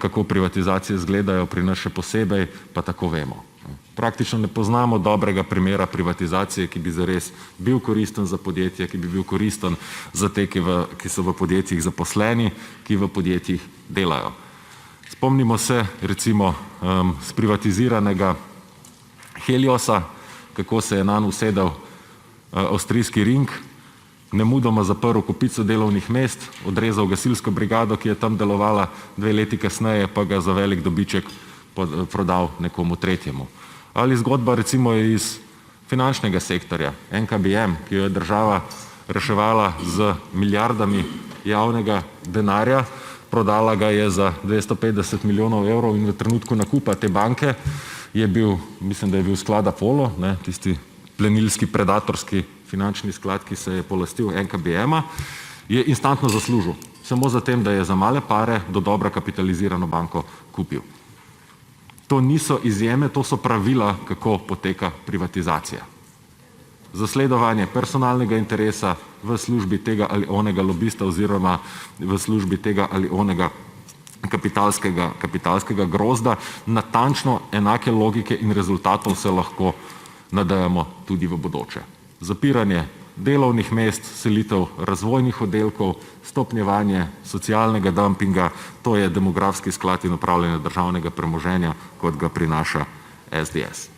kako privatizacije izgledajo pri nas še posebej, pa tako vemo. Praktično ne poznamo dobrega primera privatizacije, ki bi zares bil koristen za podjetje, ki bi bil koristen za te, ki so v podjetjih zaposleni, ki v podjetjih delajo. Spomnimo se recimo sprivatiziranega Heliosa, kako se je nanj usedel avstrijski Ring, nemudoma zaprl kopico delovnih mest, odrezal gasilsko brigado, ki je tam delovala, 2 leti kasneje pa ga za velik dobiček prodal nekomu tretjemu. Ali zgodba recimo iz finančnega sektorja, NKBM, ki jo je država reševala z milijardami javnega denarja, prodala ga je za 250 milijonov evrov in v trenutku nakupa te banke je bil, mislim, da je bil sklad Apollo, tisti plenilski predatorski finančni sklad, ki se je polastil NKBM-a, je instantno zaslužil. Samo za tem, da je za male pare do dobra kapitalizirano banko kupil. To niso izjeme, to so pravila, kako poteka privatizacija. Zasledovanje personalnega interesa v službi tega ali onega lobista oziroma v službi tega ali onega kapitalskega grozda, natančno enake logike in rezultatov se lahko nadejamo tudi v bodoče. Zapiranje delovnih mest, selitev razvojnih oddelkov, stopnjevanje socialnega dumpinga, to je demografski sklad in upravljanje državnega premoženja, kot ga prinaša SDS.